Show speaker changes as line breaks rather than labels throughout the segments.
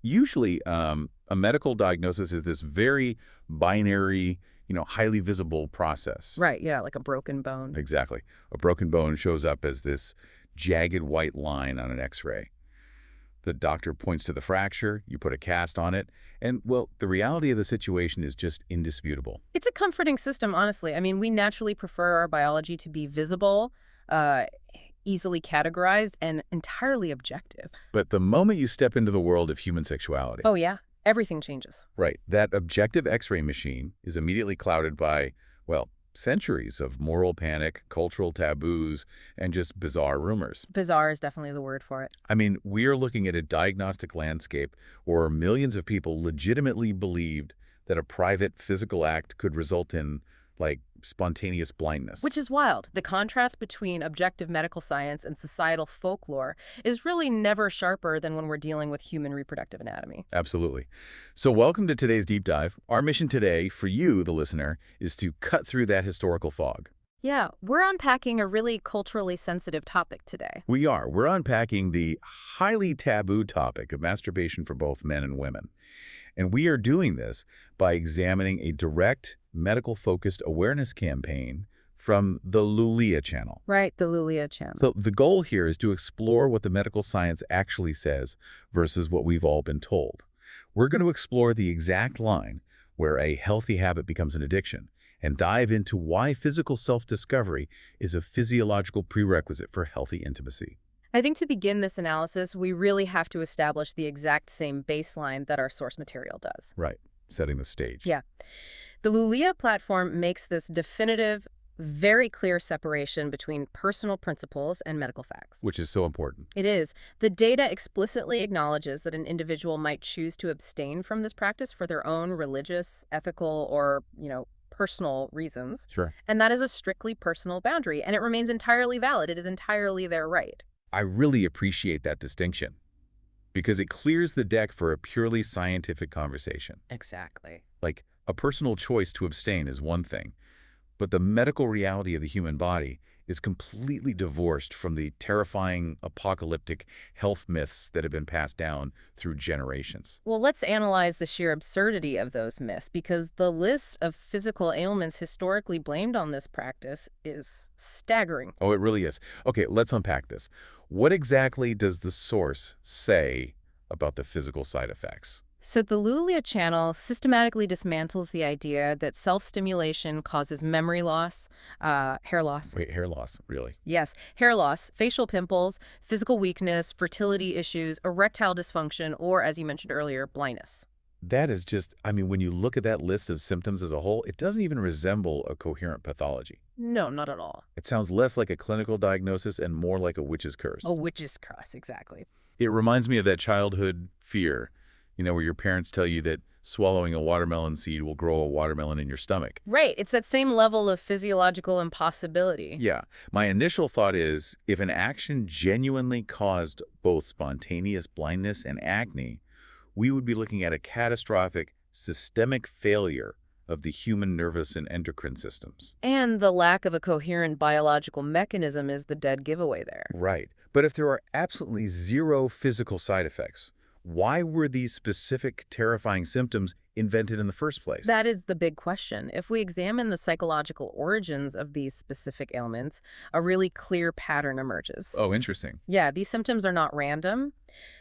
Usually, a medical diagnosis is this very binary, highly visible process.
Right, yeah, like a broken bone.
Exactly. A broken bone shows up as this jagged white line on an X-ray. The doctor points to the fracture, you put a cast on it, and, well, the reality of the situation is just indisputable.
It's a comforting system, honestly. I mean, we naturally prefer our biology to be visible, uh, easily categorized, and entirely objective.
But the moment you step into the world of human sexuality,
Oh, yeah, everything changes.
right, that objective X-ray machine is immediately clouded by, well, centuries of moral panic, cultural taboos, and just bizarre rumors.
Bizarre is definitely the word for it.
I mean, we're looking at a diagnostic landscape where millions of people legitimately believed that a private physical act could result in, like, spontaneous blindness.
Which is wild. The contrast between objective medical science and societal folklore is really never sharper than when we're dealing with human reproductive anatomy.
Absolutely. So welcome to today's deep dive. Our mission today, for you, the listener, is to cut through that historical fog.
Yeah, we're unpacking a really culturally sensitive topic today.
We're unpacking the highly taboo topic of masturbation for both men and women. And we are doing this by examining a direct, medical-focused awareness campaign from the Lulia channel.
Right, the Lulia channel.
So the goal here is to explore what the medical science actually says versus what we've all been told. We're going to explore the exact line where a healthy habit becomes an addiction and dive into why physical self-discovery is a physiological prerequisite for healthy intimacy.
I think to begin this analysis, we really have to establish the exact same baseline that our source material does.
Right, setting the stage.
Yeah. The Lulia platform makes this definitive, very clear separation between personal principles and medical facts.
Which is so important.
It is. The data explicitly acknowledges that an individual might choose to abstain from this practice for their own religious, ethical, or, personal reasons.
Sure.
And that is a strictly personal boundary, and it remains entirely valid. It is entirely their right.
I really appreciate that distinction because it clears the deck for a purely scientific conversation.
Exactly.
Like, a personal choice to abstain is one thing, but the medical reality of the human body is completely divorced from the terrifying, apocalyptic health myths that have been passed down through generations.
Well, let's analyze the sheer absurdity of those myths, because the list of physical ailments historically blamed on this practice is staggering.
Oh, it really is. Okay, let's unpack this. What exactly does the source say about the physical side effects?
So the Lulia channel systematically dismantles the idea that self-stimulation causes memory loss, hair loss.
Wait, hair loss, really?
Yes, hair loss, facial pimples, physical weakness, fertility issues, erectile dysfunction, or, as you mentioned earlier, blindness.
That is just, I mean, when you look at that list of symptoms as a whole, it doesn't even resemble a coherent pathology.
No, not at all.
It sounds less like a clinical diagnosis and more like a witch's curse.
A witch's curse, exactly.
It reminds me of that childhood fear, where your parents tell you that swallowing a watermelon seed will grow a watermelon in your stomach.
Right. It's that same level of physiological impossibility.
Yeah. My initial thought is, if an action genuinely caused both spontaneous blindness and acne, we would be looking at a catastrophic, systemic failure of the human nervous and endocrine systems.
And the lack of a coherent biological mechanism is the dead giveaway there.
Right. But if there are absolutely zero physical side effects, why were these specific terrifying symptoms invented in the first place?
That is the big question. If we examine the psychological origins of these specific ailments, a really clear pattern emerges.
Oh, interesting.
Yeah, these symptoms are not random.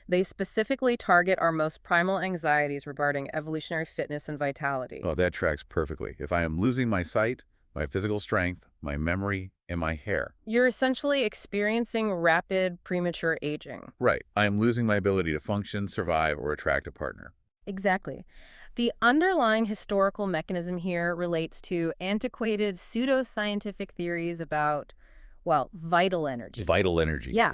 They specifically target our most primal anxieties regarding evolutionary fitness and vitality.
Oh, that tracks perfectly. If I am losing my sight, my physical strength, my memory, and my hair.
You're essentially experiencing rapid, premature aging.
Right. I am losing my ability to function, survive, or attract a partner.
Exactly. The underlying historical mechanism here relates to antiquated pseudoscientific theories about, well, vital energy.
Vital energy.
Yeah.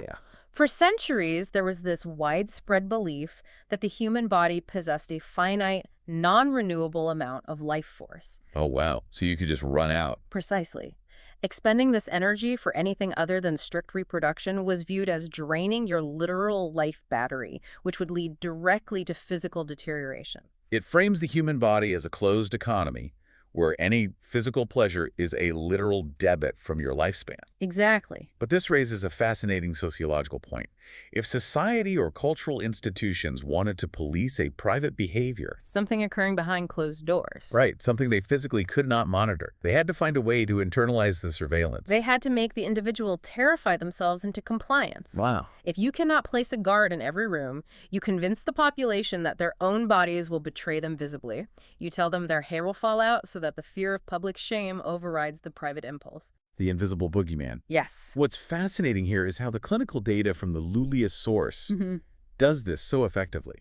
For centuries, there was this widespread belief that the human body possessed a finite, non-renewable amount of life force.
Oh, wow. So you could just run out.
Precisely. Expending this energy for anything other than strict reproduction was viewed as draining your literal life battery, which would lead directly to physical deterioration.
It frames the human body as a closed economy where any physical pleasure is a literal debit from your lifespan.
Exactly.
But this raises a fascinating sociological point. If society or cultural institutions wanted to police a private behavior,
Something occurring behind closed doors.
right, something they physically could not monitor, they had to find a way to internalize the surveillance.
They had to make the individual terrify themselves into compliance.
Wow.
If you cannot place a guard in every room, you convince the population that their own bodies will betray them visibly. You tell them their hair will fall out so that the fear of public shame overrides the private impulse.
The invisible boogeyman.
Yes.
What's fascinating here is how the clinical data from the Lulius source
Mm-hmm.
does this so effectively.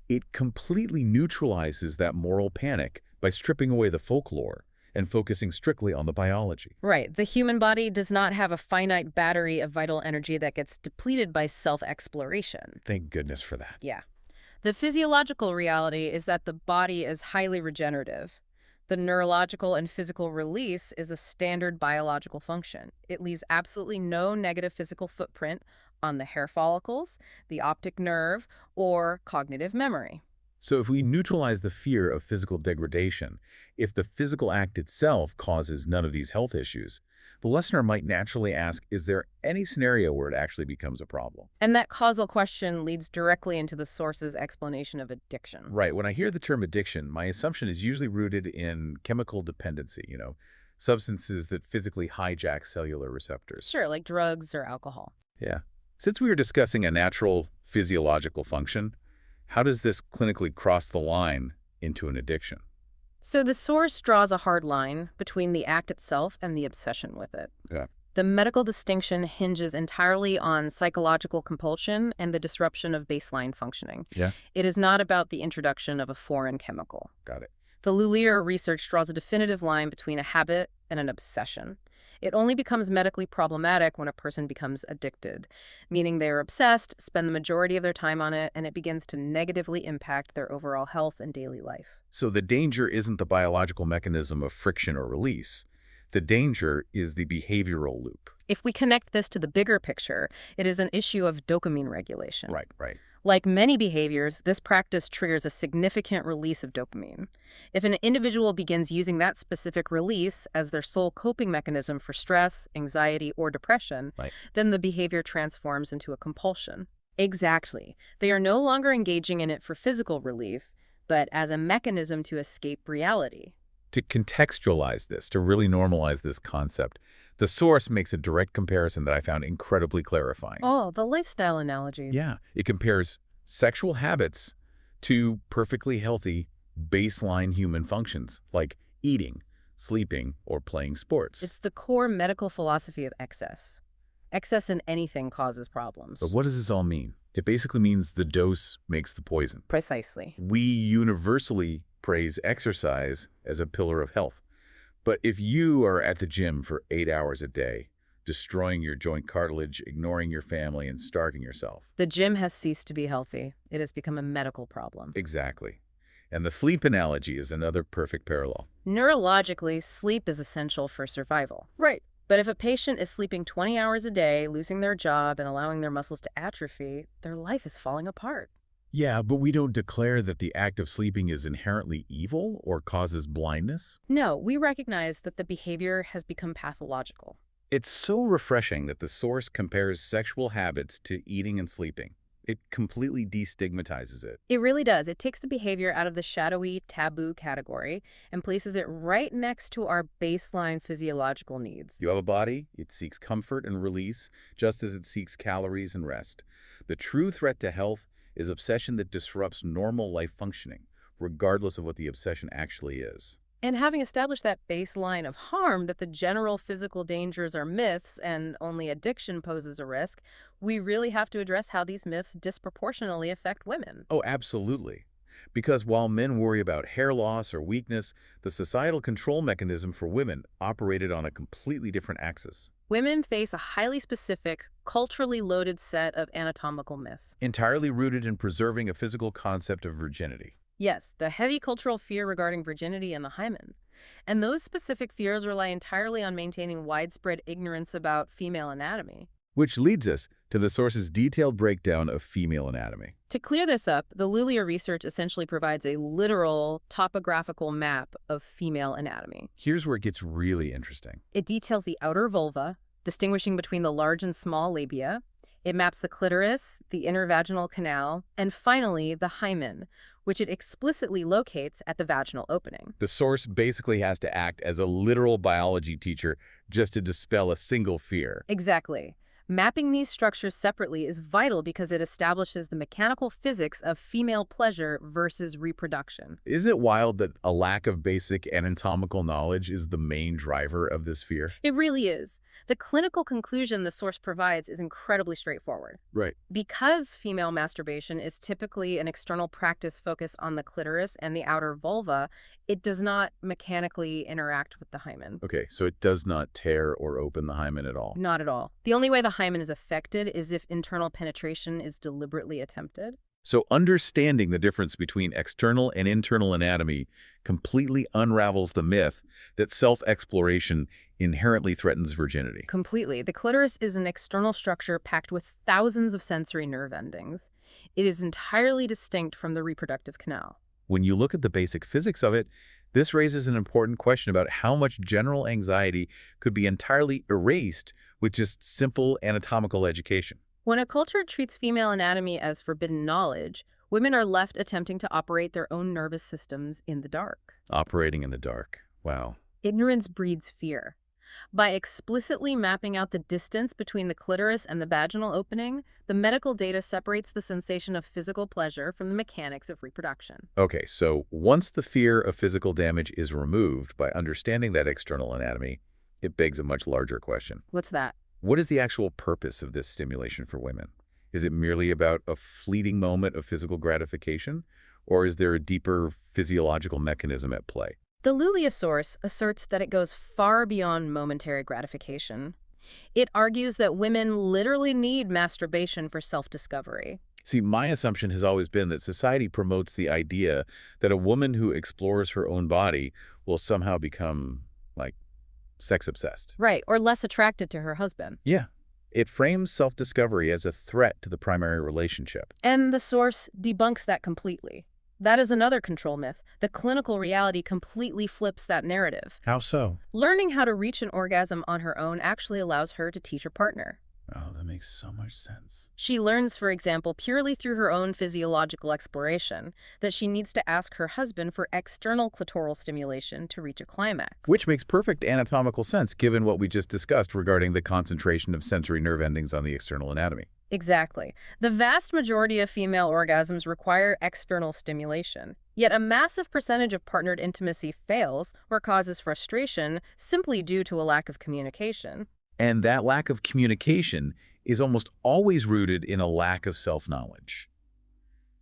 It completely neutralizes that moral panic by stripping away the folklore and focusing strictly on the biology.
Right. The human body does not have a finite battery of vital energy that gets depleted by self-exploration.
Thank goodness for that.
Yeah. The physiological reality is that the body is highly regenerative. The neurological and physical release is a standard biological function. It leaves absolutely no negative physical footprint on the hair follicles, the optic nerve, or cognitive memory.
So if we neutralize the fear of physical degradation, if the physical act itself causes none of these health issues, the listener might naturally ask, is there any scenario where it actually becomes a problem?
And that causal question leads directly into the source's explanation of addiction.
Right. When I hear the term addiction, my assumption is usually rooted in chemical dependency, substances that physically hijack cellular receptors.
Sure, like drugs or alcohol.
Yeah. Since we are discussing a natural physiological function, how does this clinically cross the line into an addiction?
So the source draws a hard line between the act itself and the obsession with it.
Yeah.
The medical distinction hinges entirely on psychological compulsion and the disruption of baseline functioning.
Yeah.
It is not about the introduction of a foreign chemical.
Got it.
The Lulier research draws a definitive line between a habit and an obsession. It only becomes medically problematic when a person becomes addicted, meaning they are obsessed, spend the majority of their time on it, and it begins to negatively impact their overall health and daily life.
So the danger isn't the biological mechanism of friction or release. The danger is the behavioral loop.
If we connect this to the bigger picture, it is an issue of dopamine regulation.
Right.
Like many behaviors, this practice triggers a significant release of dopamine. If an individual begins using that specific release as their sole coping mechanism for stress, anxiety, or depression,
Right.
then the behavior transforms into a compulsion. Exactly. They are no longer engaging in it for physical relief, but as a mechanism to escape reality.
To contextualize this, to really normalize this concept, the source makes a direct comparison that I found incredibly clarifying.
Oh, the lifestyle analogy.
Yeah, it compares sexual habits to perfectly healthy baseline human functions like eating, sleeping, or playing sports.
It's the core medical philosophy of excess. Excess in anything causes problems.
But what does this all mean? It basically means the dose makes the poison.
Precisely.
We universally praise exercise as a pillar of health. But if you are at the gym for 8 hours a day, destroying your joint cartilage, ignoring your family, and starving yourself.
The gym has ceased to be healthy. It has become a medical problem.
Exactly. And the sleep analogy is another perfect parallel.
Neurologically, sleep is essential for survival.
Right.
But if a patient is sleeping 20 hours a day, losing their job, and allowing their muscles to atrophy, their life is falling apart.
Yeah, but we don't declare that the act of sleeping is inherently evil or causes blindness.
No, we recognize that the behavior has become pathological.
It's so refreshing that the source compares sexual habits to eating and sleeping. It completely destigmatizes it.
It really does. It takes the behavior out of the shadowy, taboo category and places it right next to our baseline physiological needs.
You have a body, it seeks comfort and release, just as it seeks calories and rest. The true threat to health is obsession that disrupts normal life functioning, regardless of what the obsession actually is.
And having established that baseline of harm, that the general physical dangers are myths and only addiction poses a risk, we really have to address how these myths disproportionately affect women.
Oh, absolutely. Because while men worry about hair loss or weakness, the societal control mechanism for women operated on a completely different axis.
Women face a highly specific, culturally loaded set of anatomical myths.
Entirely rooted in preserving a physical concept of virginity.
Yes, the heavy cultural fear regarding virginity and the hymen. And those specific fears rely entirely on maintaining widespread ignorance about female anatomy.
Which leads us to the source's detailed breakdown of female anatomy.
To clear this up, the Lulia research essentially provides a literal topographical map of female anatomy.
Here's where it gets really interesting.
It details the outer vulva, distinguishing between the large and small labia. It maps the clitoris, the intervaginal canal, and finally the hymen, which it explicitly locates at the vaginal opening.
The source basically has to act as a literal biology teacher just to dispel a single fear.
Exactly. Mapping these structures separately is vital because it establishes the mechanical physics of female pleasure versus reproduction.
Isn't it wild that a lack of basic anatomical knowledge is the main driver of this fear?
It really is. The clinical conclusion the source provides is incredibly straightforward.
Right.
Because female masturbation is typically an external practice focused on the clitoris and the outer vulva, it does not mechanically interact with the hymen.
Okay, so it does not tear or open the hymen at all.
Not at all. The only way the hymen is affected is if internal penetration is deliberately attempted.
So understanding the difference between external and internal anatomy completely unravels the myth that self-exploration inherently threatens virginity.
Completely. The clitoris is an external structure packed with thousands of sensory nerve endings. It is entirely distinct from the reproductive canal.
When you look at the basic physics of it, this raises an important question about how much general anxiety could be entirely erased with just simple anatomical education.
When a culture treats female anatomy as forbidden knowledge, women are left attempting to operate their own nervous systems in the dark.
Operating in the dark. Wow.
Ignorance breeds fear. By explicitly mapping out the distance between the clitoris and the vaginal opening, the medical data separates the sensation of physical pleasure from the mechanics of reproduction.
Okay, so once the fear of physical damage is removed by understanding that external anatomy, it begs a much larger question.
What's that?
What is the actual purpose of this stimulation for women? Is it merely about a fleeting moment of physical gratification, or is there a deeper physiological mechanism at play?
The Lulia source asserts that it goes far beyond momentary gratification. It argues that women literally need masturbation for self-discovery.
See, my assumption has always been that society promotes the idea that a woman who explores her own body will somehow become, like, sex-obsessed.
Right, or less attracted to her husband.
Yeah. It frames self-discovery as a threat to the primary relationship.
And the source debunks that completely. That is another control myth. The clinical reality completely flips that narrative.
How so?
Learning how to reach an orgasm on her own actually allows her to teach her partner.
Oh, that makes so much sense.
She learns, for example, purely through her own physiological exploration, that she needs to ask her husband for external clitoral stimulation to reach a climax.
Which makes perfect anatomical sense given what we just discussed regarding the concentration of sensory nerve endings on the external anatomy.
Exactly. The vast majority of female orgasms require external stimulation. Yet a massive percentage of partnered intimacy fails or causes frustration simply due to a lack of communication.
And that lack of communication is almost always rooted in a lack of self-knowledge.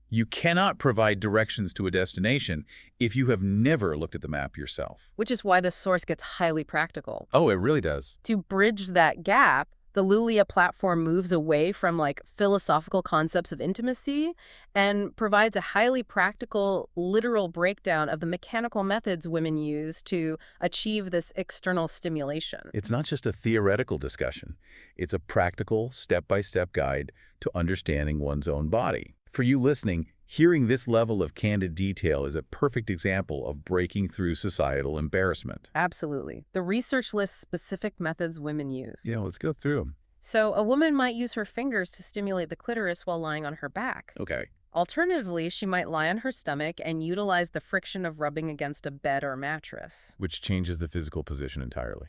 You cannot provide directions to a destination if you have never looked at the map yourself.
Which is why this source gets highly practical.
Oh, it really does.
To bridge that gap, the Lulia platform moves away from philosophical concepts of intimacy and provides a highly practical, literal breakdown of the mechanical methods women use to achieve this external stimulation.
It's not just a theoretical discussion. It's a practical, step-by-step guide to understanding one's own body. For you listening, hearing this level of candid detail is a perfect example of breaking through societal embarrassment.
Absolutely. The research lists specific methods women use.
Yeah, let's go through them.
So a woman might use her fingers to stimulate the clitoris while lying on her back.
Okay.
Alternatively, she might lie on her stomach and utilize the friction of rubbing against a bed or mattress.
Which changes the physical position entirely.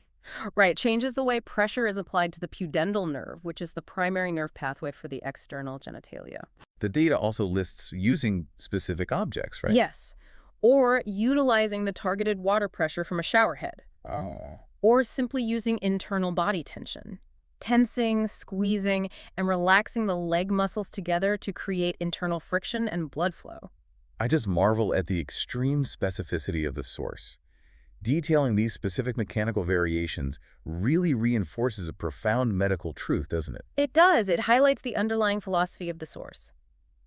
Right, changes the way pressure is applied to the pudendal nerve, which is the primary nerve pathway for the external genitalia.
The data also lists using specific objects, right?
Yes, or utilizing the targeted water pressure from a shower head.
Oh.
Or simply using internal body tension. Tensing, squeezing, and relaxing the leg muscles together to create internal friction and blood flow.
I just marvel at the extreme specificity of the source. Detailing these specific mechanical variations really reinforces a profound medical truth, doesn't it?
It does. It highlights the underlying philosophy of the source.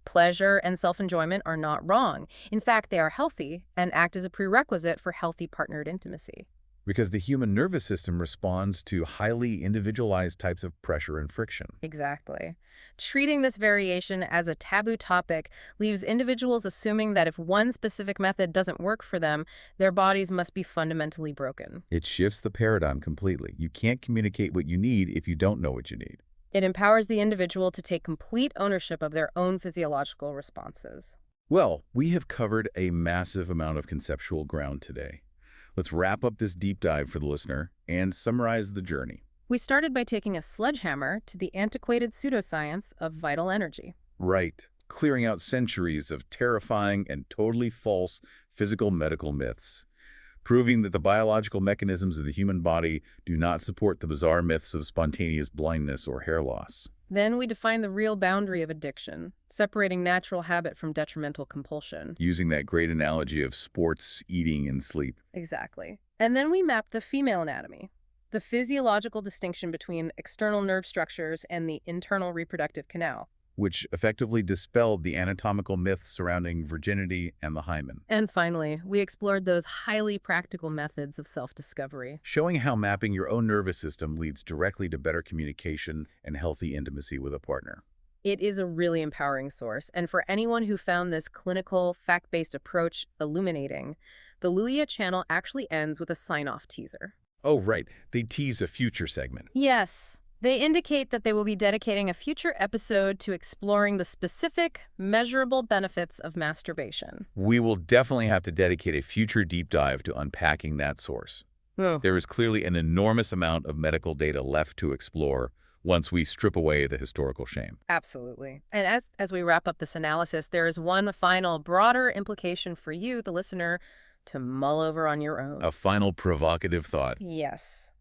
Pleasure and self-enjoyment are not wrong. In fact, they are healthy and act as a prerequisite for healthy partnered intimacy.
Because the human nervous system responds to highly individualized types of pressure and friction.
Exactly. Treating this variation as a taboo topic leaves individuals assuming that if one specific method doesn't work for them, their bodies must be fundamentally broken.
It shifts the paradigm completely. You can't communicate what you need if you don't know what you need.
It empowers the individual to take complete ownership of their own physiological responses.
Well, we have covered a massive amount of conceptual ground today. Let's wrap up this deep dive for the listener and summarize the journey.
We started by taking a sledgehammer to the antiquated pseudoscience of vital energy.
Right. Clearing out centuries of terrifying and totally false physical medical myths. Proving that the biological mechanisms of the human body do not support the bizarre myths of spontaneous blindness or hair loss.
Then we defined the real boundary of addiction, separating natural habit from detrimental compulsion.
Using that great analogy of sports, eating, and sleep.
Exactly. And then we mapped the female anatomy, the physiological distinction between external nerve structures and the internal reproductive canal.
Which effectively dispelled the anatomical myths surrounding virginity and the hymen.
And finally, we explored those highly practical methods of self-discovery.
Showing how mapping your own nervous system leads directly to better communication and healthy intimacy with a partner.
It is a really empowering source, and for anyone who found this clinical, fact-based approach illuminating, the Lulia channel actually ends with a sign-off teaser.
Oh, right. They tease a future segment.
Yes. They indicate that they will be dedicating a future episode to exploring the specific, measurable benefits of masturbation.
We will definitely have to dedicate a future deep dive to unpacking that source.
Oh.
There is clearly an enormous amount of medical data left to explore once we strip away the historical shame.
Absolutely. And as we wrap up this analysis, there is one final, broader implication for you, the listener, to mull over on your own.
A final provocative thought.
Yes.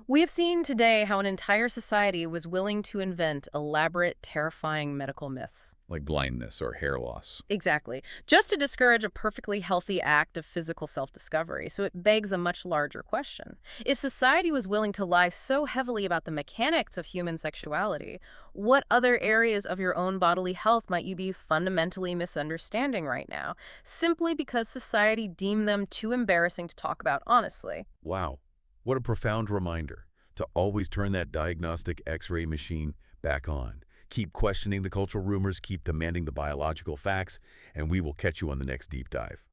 We have seen today how an entire society was willing to invent elaborate, terrifying medical myths.
Like blindness or hair loss.
Exactly. Just to discourage a perfectly healthy act of physical self-discovery. So it begs a much larger question. If society was willing to lie so heavily about the mechanics of human sexuality, what other areas of your own bodily health might you be fundamentally misunderstanding right now, simply because society deemed them too embarrassing to talk about honestly?
Wow. What a profound reminder to always turn that diagnostic X-ray machine back on. Keep questioning the cultural rumors, keep demanding the biological facts, and we will catch you on the next deep dive.